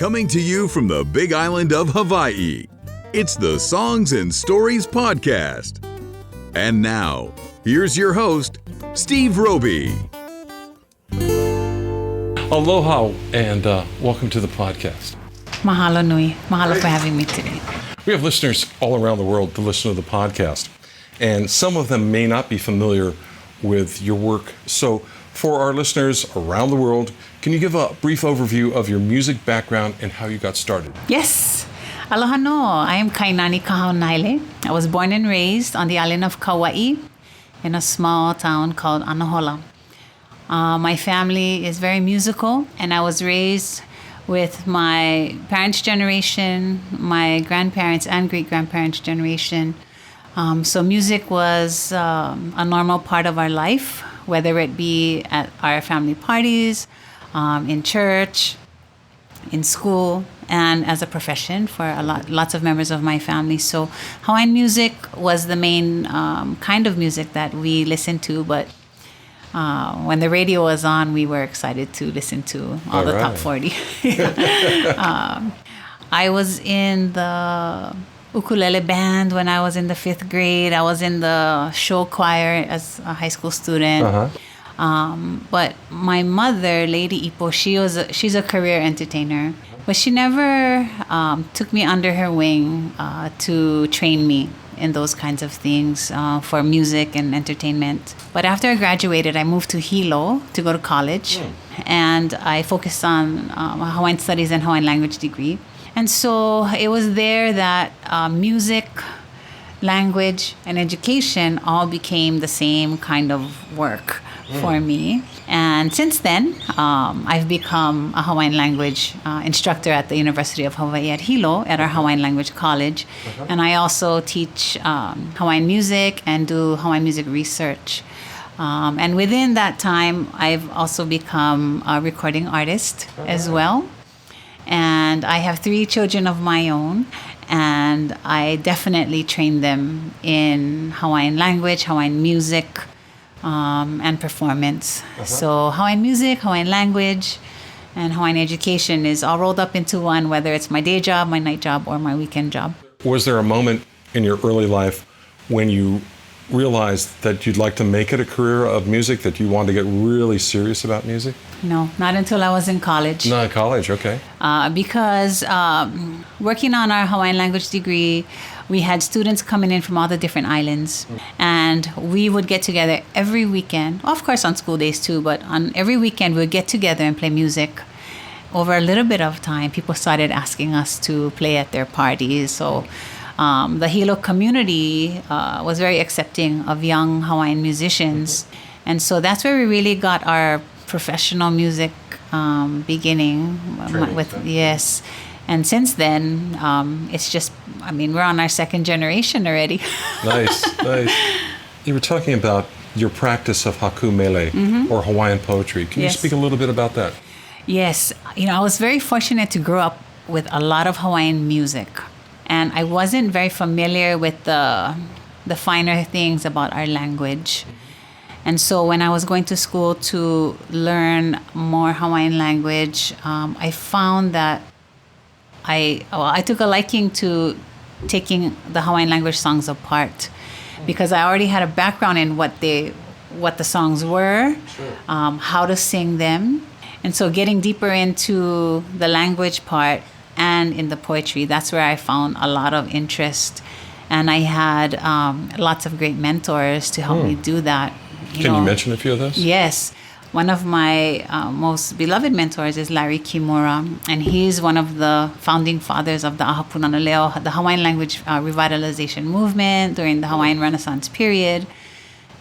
Coming to you from the big island of Hawaii, it's the Songs and Stories Podcast. And now, here's your host, Steve Roby. Aloha and welcome to the podcast. Mahalo nui. Mahalo for having me today. We have listeners all around the world to listen to the podcast, and some of them may not be familiar with your work. So for our listeners around the world, can you give a brief overview of your music background and how you got started? Yes. Aloha no. I am Kainani Kahaunaele. I was born and raised on the island of Kauai in a small town called Anahola. My family is very musical, and I was raised with my parents' generation, my grandparents' and great-grandparents' generation. So music was a normal part of our life, whether it be at our family parties, in church, in school, and as a profession for lots of members of my family. So Hawaiian music was the main kind of music that we listened to, but when the radio was on, we were excited to listen to all the top 40. I was in the ukulele band when I was in the 5th grade. I was in the show choir as a high school student. But my mother, Lady Ipo, she's a career entertainer. But she never took me under her wing to train me in those kinds of things for music and entertainment. But after I graduated, I moved to Hilo to go to college. And I focused on Hawaiian Studies and Hawaiian Language degree. And so it was there that music, language, and education all became the same kind of work for me. And since then, I've become a Hawaiian language instructor at the University of Hawaii at Hilo at our Hawaiian Language College. And I also teach Hawaiian music and do Hawaiian music research. And within that time, I've also become a recording artist as well. And I have 3 children of my own, and I definitely train them in Hawaiian language, Hawaiian music, and performance. So Hawaiian music, Hawaiian language, and Hawaiian education is all rolled up into one, whether it's my day job, my night job, or my weekend job. Was there a moment in your early life when you realized that you'd like to make it a career of music, that you wanted to get really serious about music? No, not until I was in college. Not in college, okay. Because working on our Hawaiian language degree, we had students coming in from all the different islands, and we would get together every weekend, of course on school days too, but on every weekend we would get together and play music. Over a little bit of time, people started asking us to play at their parties. So the Hilo community was very accepting of young Hawaiian musicians. And so that's where we really got our professional music beginning. Yes. And since then, it's just, we're on our 2nd generation already. Nice. You were talking about your practice of Kahaunaele or Hawaiian poetry. Can you speak a little bit about that? Yes. I was very fortunate to grow up with a lot of Hawaiian music. And I wasn't very familiar with the finer things about our language. And so when I was going to school to learn more Hawaiian language, I found that I took a liking to taking the Hawaiian language songs apart, because I already had a background in what the songs were, how to sing them. And so getting deeper into the language part and in the poetry, that's where I found a lot of interest. And I had lots of great mentors to help me do that. Can you mention a few of those? Yes. One of my most beloved mentors is Larry Kimura, and he's one of the founding fathers of the Ahapuna Leo, the Hawaiian language revitalization movement during the Hawaiian Renaissance period.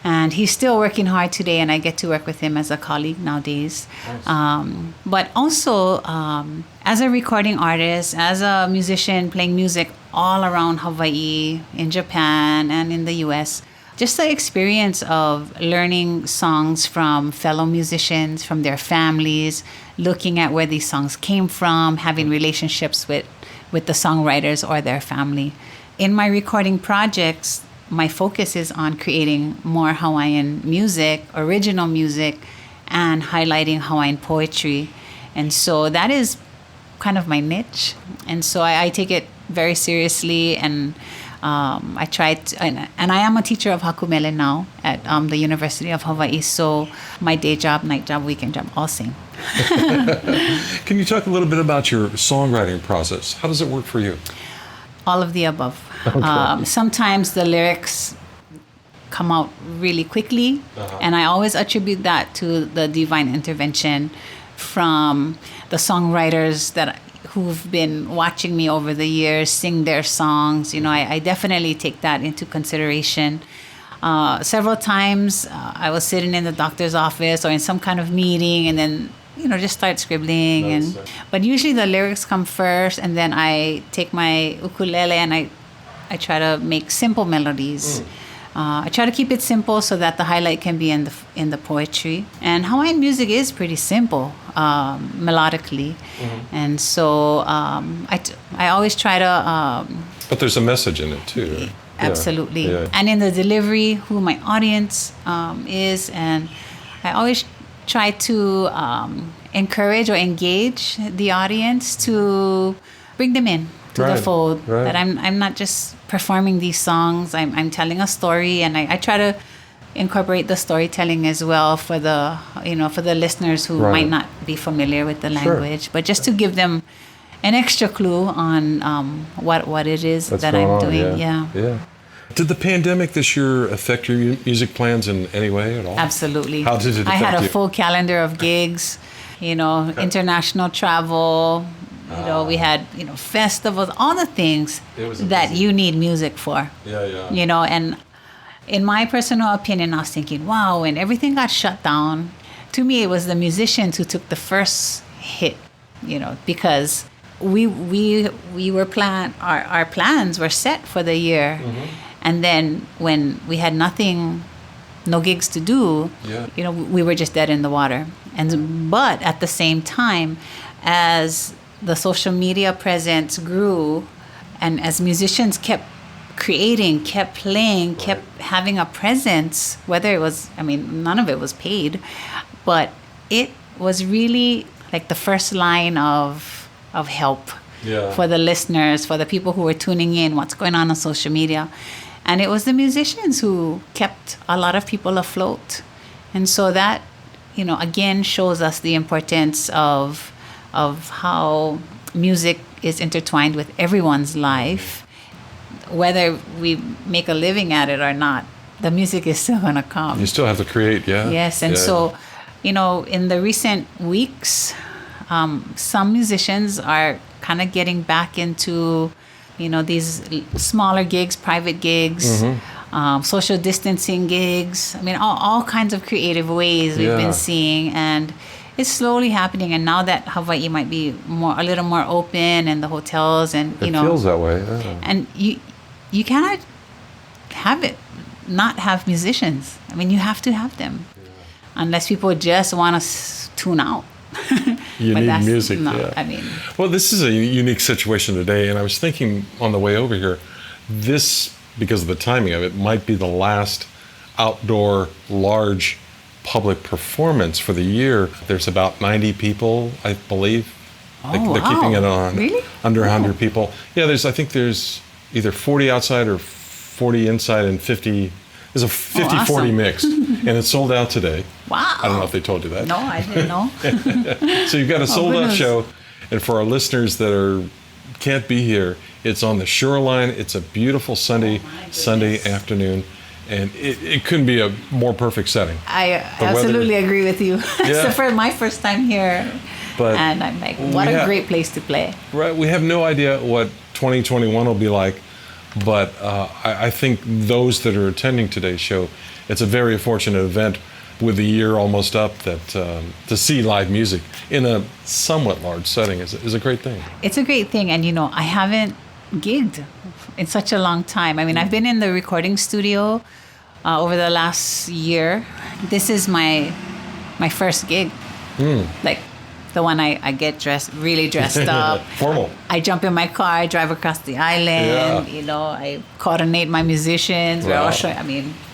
And he's still working hard today, and I get to work with him as a colleague nowadays. Nice. But also, as a recording artist, as a musician playing music all around Hawaii, in Japan, and in the US, just the experience of learning songs from fellow musicians, from their families, looking at where these songs came from, having relationships with the songwriters or their family. In my recording projects, my focus is on creating more Hawaiian music, original music, and highlighting Hawaiian poetry. And so that is kind of my niche. And so I take it very seriously, and I try to, and I am a teacher of Kahaunaele now at the University of Hawaii. So my day job, night job, weekend job, all same. Can you talk a little bit about your songwriting process? How does it work for you? All of the above. Okay. Sometimes the lyrics come out really quickly, and I always attribute that to the divine intervention from the songwriters who've been watching me over the years sing their songs. I definitely take that into consideration. Several times I was sitting in the doctor's office or in some kind of meeting, and then just start scribbling. But usually the lyrics come first, and then I take my ukulele and I try to make simple melodies. I try to keep it simple so that the highlight can be in the poetry. And Hawaiian music is pretty simple melodically, and so I always try to. But there's a message in it too. Absolutely, Yeah. and in the delivery, who my audience is, and I always try to encourage or engage the audience to bring them in to the fold. Right. That I'm not just performing these songs. I'm telling a story, and I try to incorporate the storytelling as well for the listeners who might not be familiar with the language, but just to give them an extra clue on what it is that I'm doing. Yeah. Did the pandemic this year affect your music plans in any way at all? Absolutely. How did it affect I had a you? full calendar of gigs, international travel. We had, festivals, all the things that you need music for. Yeah. And in my personal opinion, I was thinking, wow, when everything got shut down, to me, it was the musicians who took the first hit, because we were our plans were set for the year. And then when we had no gigs to do, we were just dead in the water. But at the same time, as the social media presence grew, and as musicians kept creating, kept playing, kept having a presence, whether it was, none of it was paid, but it was really like the first line of help for the listeners, for the people who were tuning in, what's going on social media. And it was the musicians who kept a lot of people afloat. And so that, again, shows us the importance of how music is intertwined with everyone's life. Whether we make a living at it or not, the music is still going to come. You still have to create, yeah. Yes, and so, in the recent weeks, some musicians are kind of getting back into, these smaller gigs, private gigs, social distancing gigs. All kinds of creative ways we've been seeing, and it's slowly happening. And now that Hawaii might be a little more open, and the hotels, and it feels that way. Yeah. And you cannot not have musicians. You have to have them, unless people just want to tune out. You need music. Well, this is a unique situation today, and I was thinking on the way over here, this, because of the timing of it, might be the last outdoor large public performance for the year. There's about 90 people, I believe. They're keeping it on under 100 people. Yeah, I think there's either 40 outside or 40 inside, and 50. There's a 50-40 mix, and it's sold out today. Wow. I don't know if they told you that. No, I didn't know. So you've got a sold-out show, and for our listeners that can't be here, it's on the shoreline. It's a beautiful Sunday afternoon, and it couldn't be a more perfect setting. I absolutely agree with you. It's my first time here, and I'm like, what a great place to play. Right. We have no idea what 2021 will be like. But I think those that are attending today's show, it's a very fortunate event with the year almost up, that to see live music in a somewhat large setting is a great thing. It's a great thing. And, I haven't gigged in such a long time. I've been in the recording studio over the last year. This is my first gig. Like, the one I get really dressed up. Formal. I jump in my car, I drive across the island, I coordinate my musicians. Wow. We're all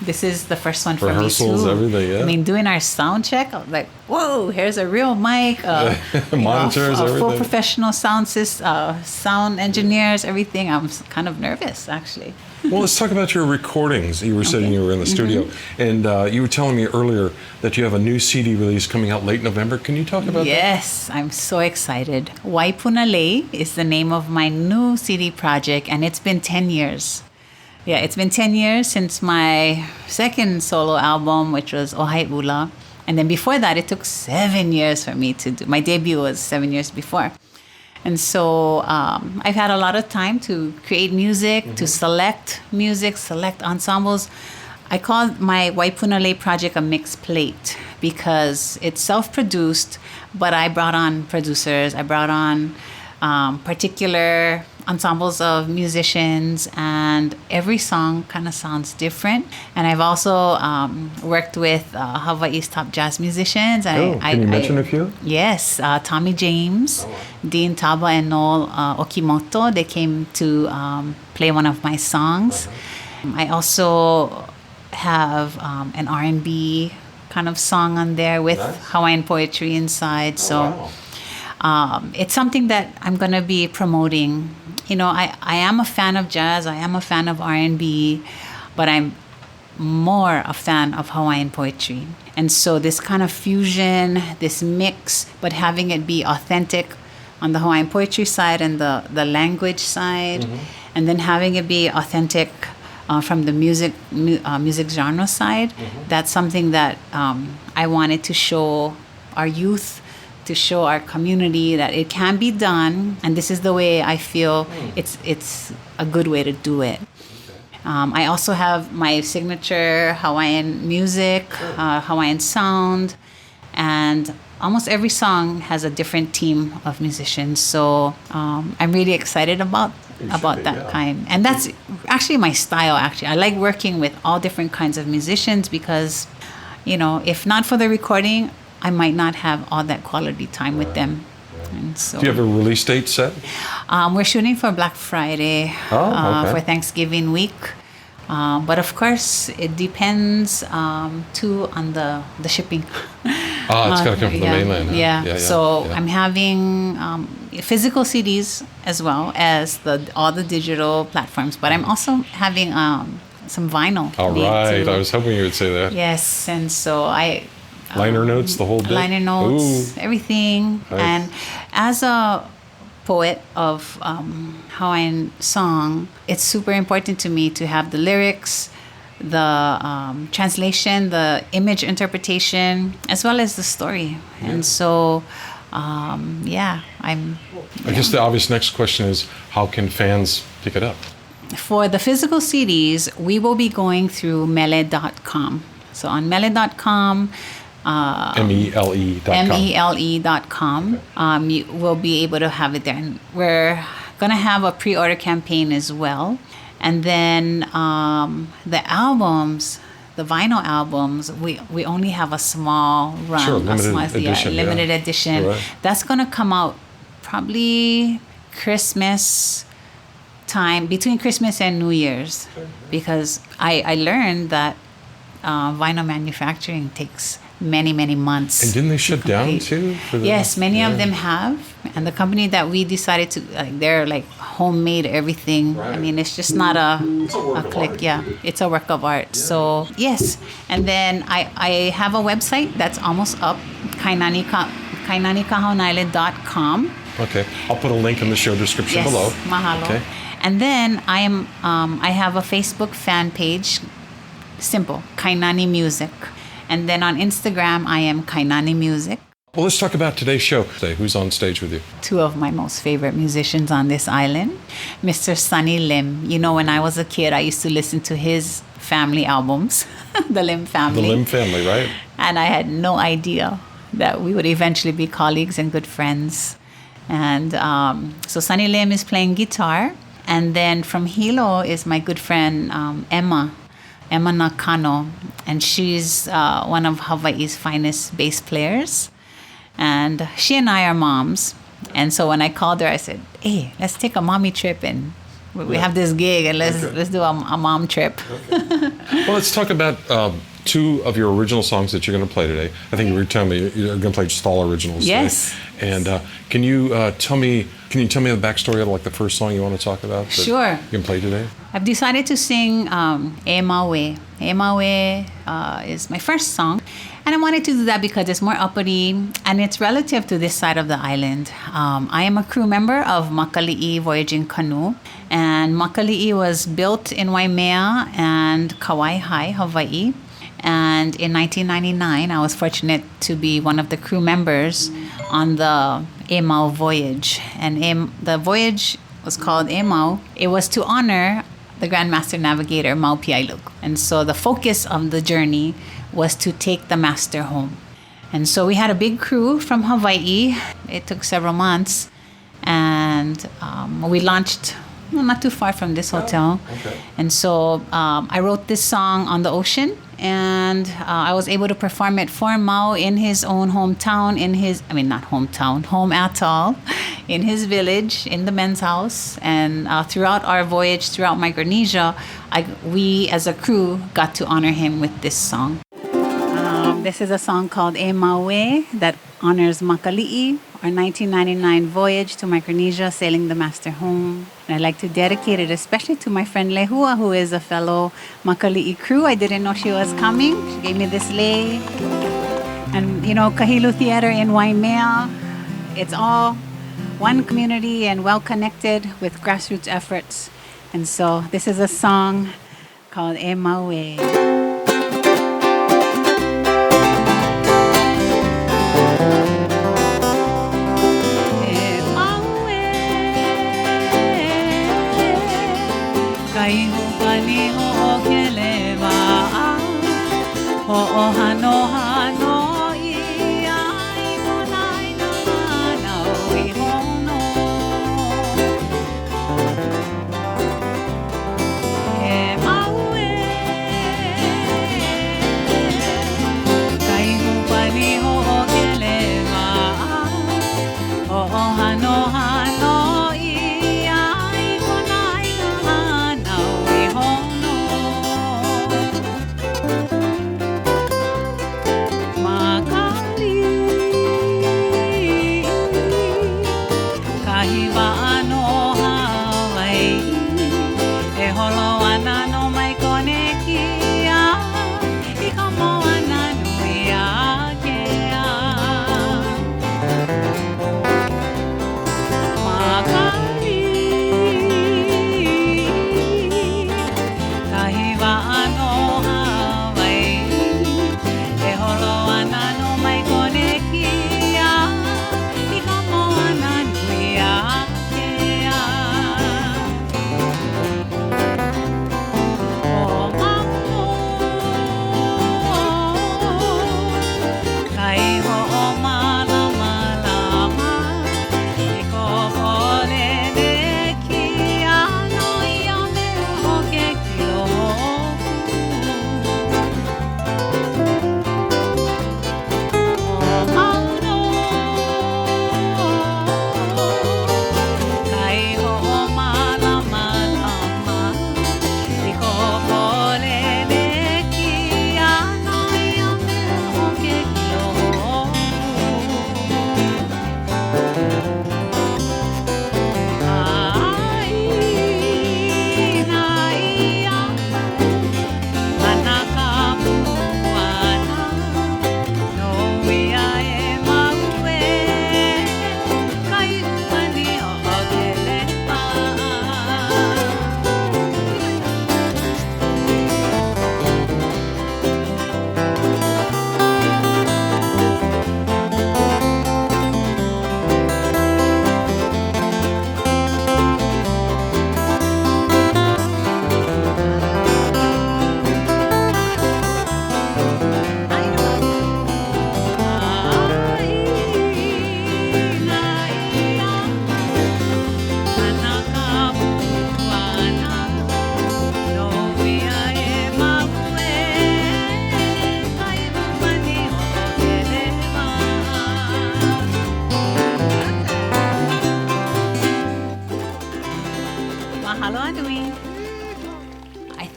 this is the first one for Rehearsals, me too. everything, yeah. Doing our sound check, like, whoa, here's a real mic, monitors, a full everything. professional sound engineers, everything. I'm kind of nervous, actually. Well, let's talk about your recordings. You were saying you were in the studio, and you were telling me earlier that you have a new CD release coming out late November. Can you talk about that? Yes, I'm so excited. Waipunalei is the name of my new CD project, and it's been 10 years. Yeah, it's been 10 years since my second solo album, which was Ohai Ula. And then before that, it took 7 years for me to do. My debut was 7 years before. And so I've had a lot of time to create music, to select music, select ensembles. I call my Waipunalei project a mixed plate because it's self-produced, but I brought on producers. I brought on particular ensembles of musicians, and every song kind of sounds different. And I've also worked with Hawaii's top jazz musicians. Can you mention a few? Yes, Tommy James, Dean Taba, and Noel Okimoto. They came to play one of my songs. I also have an R&B kind of song on there with Hawaiian poetry inside. It's something that I'm going to be promoting. You know, I am a fan of jazz, I am a fan of R&B, but I'm more a fan of Hawaiian poetry. And so this kind of fusion, this mix, but having it be authentic on the Hawaiian poetry side and the language side, and then having it be authentic from the music genre side, that's something that I wanted to show our youth, to show our community that it can be done, and this is the way I feel it's a good way to do it. I also have my signature Hawaiian music, Hawaiian sound, and almost every song has a different team of musicians. So I'm really excited about that kind. And that's actually my style, actually. I like working with all different kinds of musicians because, you know, if not for the recording, I might not have all that quality time with them. And so, Do you have a release date set? we're shooting for Black Friday for Thanksgiving week. But of course, it depends too on the shipping. It's got to come from the mainland. Huh? Yeah. So I'm having physical CDs as well as all the digital platforms. But I'm also having some vinyl. All right. I was hoping you would say that. Yes, and so Liner notes, the whole bit? Liner notes, everything. Nice. And as a poet of Hawaiian song, it's super important to me to have the lyrics, the translation, the image interpretation, as well as the story. And so, I guess the obvious next question is, how can fans pick it up? For the physical CDs, we will be going through mele.com. So on mele.com, MELE.com. MELE.com. You will be able to have it there. And we're going to have a pre-order campaign as well. And then the albums, the vinyl albums, we only have a small run. Sure, limited edition. Right. That's going to come out probably Christmas time, between Christmas and New Year's. Because I learned that vinyl manufacturing takes many months. And didn't they shut down too? Yes, many of them have. And the company that we decided to, they're like homemade everything. Right. I mean, it's just not a click. Art. Yeah, it's a work of art. Yeah. So yes, and then I have a website that's almost up, Kahaunaele.com. Okay, I'll put a link in the show description below. Mahalo. Okay. And then I have a Facebook fan page, simple, Kainani Music. And then on Instagram, I am Kainani Music. Well, let's talk about today's show. Who's on stage with you? Two of my most favorite musicians on this island, Mr. Sunny Lim. You know, when I was a kid, I used to listen to his family albums, the Lim family. The Lim family, right? And I had no idea that we would eventually be colleagues and good friends. And so Sunny Lim is playing guitar. And then from Hilo is my good friend, Emma Nakano, and she's one of Hawaii's finest bass players. And she and I are moms. And so when I called her, I said, hey, let's take a mommy trip, and we have this gig, and let's do a mom trip. Okay. Well, let's talk about two of your original songs that you're going to play today. I think you were telling me you're going to play just all originals. Yes. Today. And can you tell me the backstory of like the first song you want to talk about? Sure. You can play today. I've decided to sing E Maue. E Maue is my first song. And I wanted to do that because it's more uppity and it's relative to this side of the island. I am a crew member of Makali'i Voyaging Canoe. And Makali'i was built in Waimea and Kauai High, Hawaii. And in 1999, I was fortunate to be one of the crew members on the E Mau voyage. And the voyage was called E Mau. It was to honor the Grand Master Navigator, Mau Piailug. And so the focus of the journey was to take the master home. And so we had a big crew from Hawaii. It took several months. And we launched not too far from this hotel. Okay. And so I wrote this song on the ocean. And I was able to perform it for Mau in his own hometown, home atoll, in his village, in the men's house. And throughout our voyage, throughout Micronesia, we as a crew got to honor him with this song. This is a song called E Maue that honors Makali'i, our 1999 voyage to Micronesia, sailing the master home. And I'd like to dedicate it especially to my friend Lehua, who is a fellow Makali'i crew. I didn't know she was coming. She gave me this lei. And, Kahilu Theater in Waimea, it's all one community and well-connected with grassroots efforts. And so this is a song called E Maue.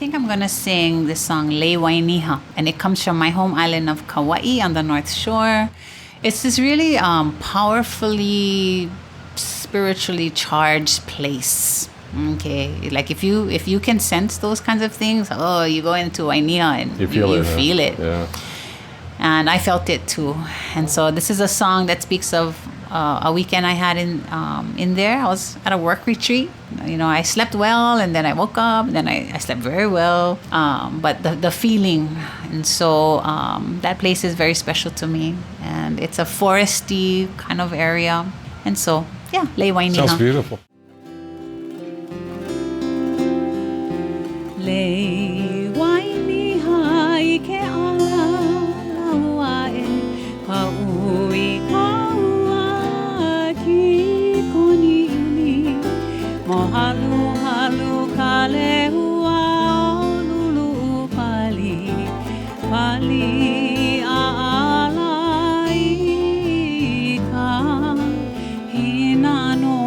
think I'm going to sing this song, Le Wainiha, and it comes from my home island of Kauai on the North Shore. It's this really powerfully, spiritually charged place. Okay, like if you can sense those kinds of things, you go into Wainiha and you feel it. Yeah. And I felt it too. And so this is a song that speaks of a weekend I had in there. I was at a work retreat. I slept well, and then I woke up, and then I slept very well. But the feeling, and so that place is very special to me. And it's a foresty kind of area. And so, yeah, Le Wainiha. Sounds beautiful. Le Wainiha ike ala lawae haui kaua ki konili mohalu halu kalehua olulu pali ala ika hinano.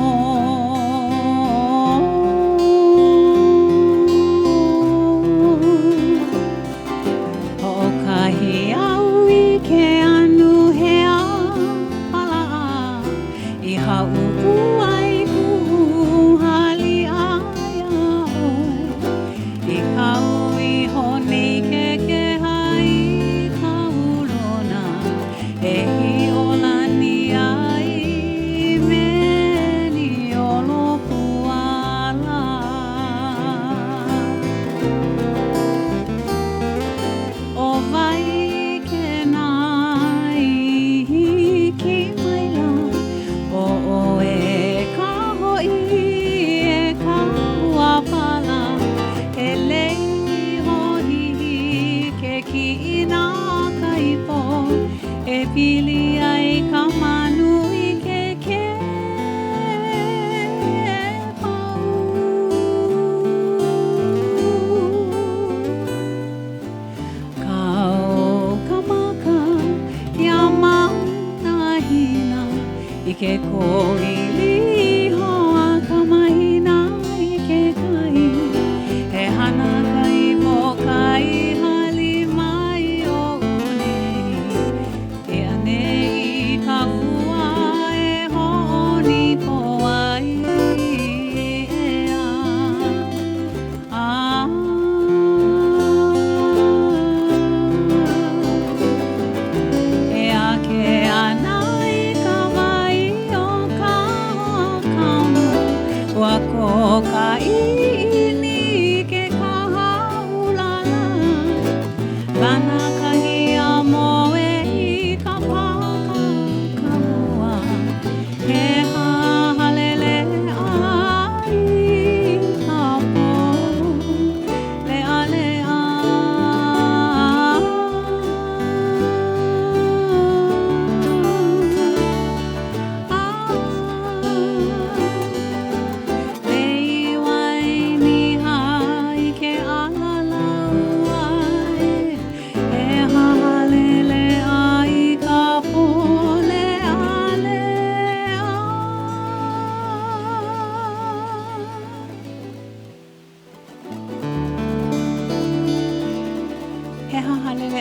Ike koili hoa kamahina ike kai he hana kai mo kai hali mai o unei e anei ka ua e honi ko ai e a e a ke ana wako kaini ke kahaulala lana kahia moe I ka paka kamua he hahalele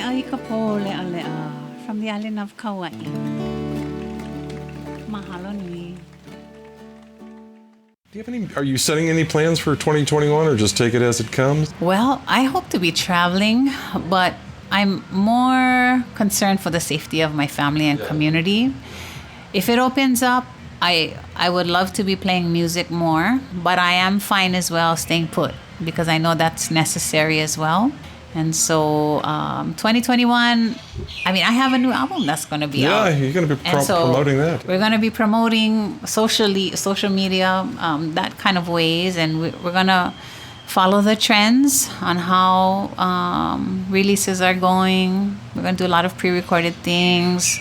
ai ka po lea lea from the island of Kauai. Mahalo nui. Do you have any? Are you setting any plans for 2021, or just take it as it comes? Well, I hope to be traveling, but I'm more concerned for the safety of my family and community. If it opens up, I would love to be playing music more, but I am fine as well staying put because I know that's necessary as well. And so 2021, I mean, I have a new album that's going to be out. Yeah, you're going to be promoting that. We're going to be promoting social media, that kind of ways. And we're going to follow the trends on how releases are going. We're going to do a lot of pre-recorded things,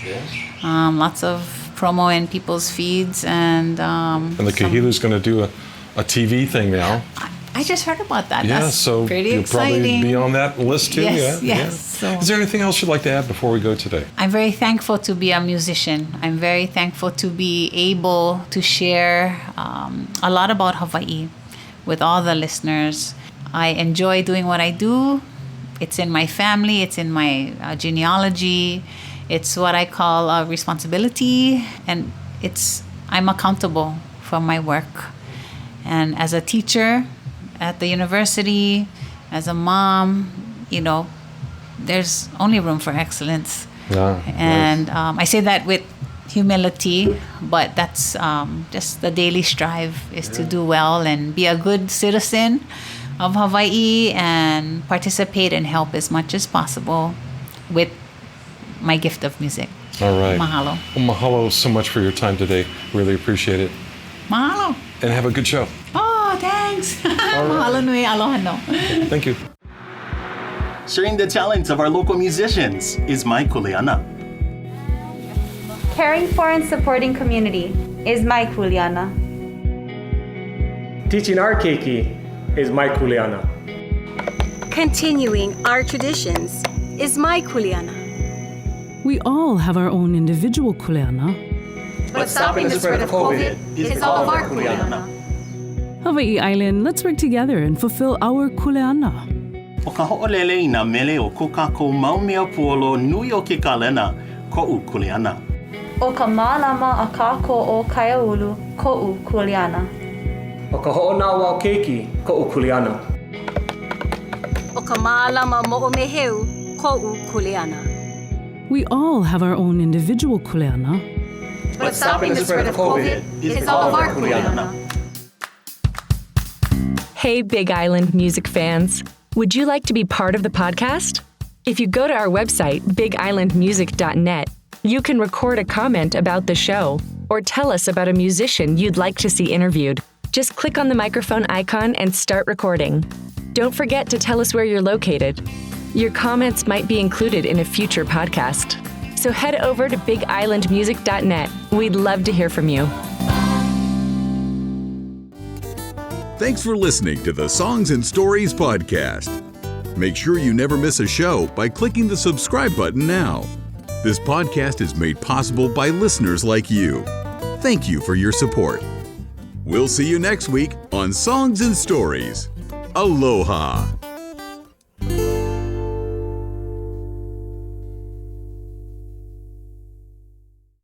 lots of promo in people's feeds. And the Kahilu's going to do a TV thing now. I just heard about that. Yeah, that's so pretty you'll exciting. probably be on that list too. Yes, yeah. yes. Yeah. So, is there anything else you'd like to add before we go today? I'm very thankful to be a musician. I'm very thankful to be able to share a lot about Hawaii with all the listeners. I enjoy doing what I do. It's in my family. It's in my genealogy. It's what I call a responsibility. And I'm accountable for my work. And as a teacher at the university, as a mom, there's only room for excellence. Yeah, and I say that with humility, but that's just the daily strive is to do well and be a good citizen of Hawaii and participate and help as much as possible with my gift of music. All right. Mahalo. Well, mahalo so much for your time today. Really appreciate it. Mahalo. And have a good show. Oh, thanks. Mahalo nui, aloha no. Thank you. Sharing the talents of our local musicians is my kuleana. Caring for and supporting community is my kuleana. Teaching our keiki is my kuleana. Continuing our traditions is my kuleana. We all have our own individual kuleana. But stopping the spread of COVID is all of our kuleana. Hawaii Island, let's work together and fulfill our kuleana. O Kahaunaele ina mele o ko kākou maumea puolo nui o ke kalena ko'u kuleana. O ka mālama a kākou o Kaiaulu, ko'u kuleana. O ka ho'onawa o keiki, ko'u kuleana. O ka mālama mo'omeheu, ko'u kuleana. We all have our own individual kuleana. But stopping the spread of COVID is all of our kuleana. Hey, Big Island music fans. Would you like to be part of the podcast? If you go to our website, bigislandmusic.net, you can record a comment about the show or tell us about a musician you'd like to see interviewed. Just click on the microphone icon and start recording. Don't forget to tell us where you're located. Your comments might be included in a future podcast. So head over to bigislandmusic.net. We'd love to hear from you. Thanks for listening to the Songs and Stories podcast. Make sure you never miss a show by clicking the subscribe button now. This podcast is made possible by listeners like you. Thank you for your support. We'll see you next week on Songs and Stories. Aloha.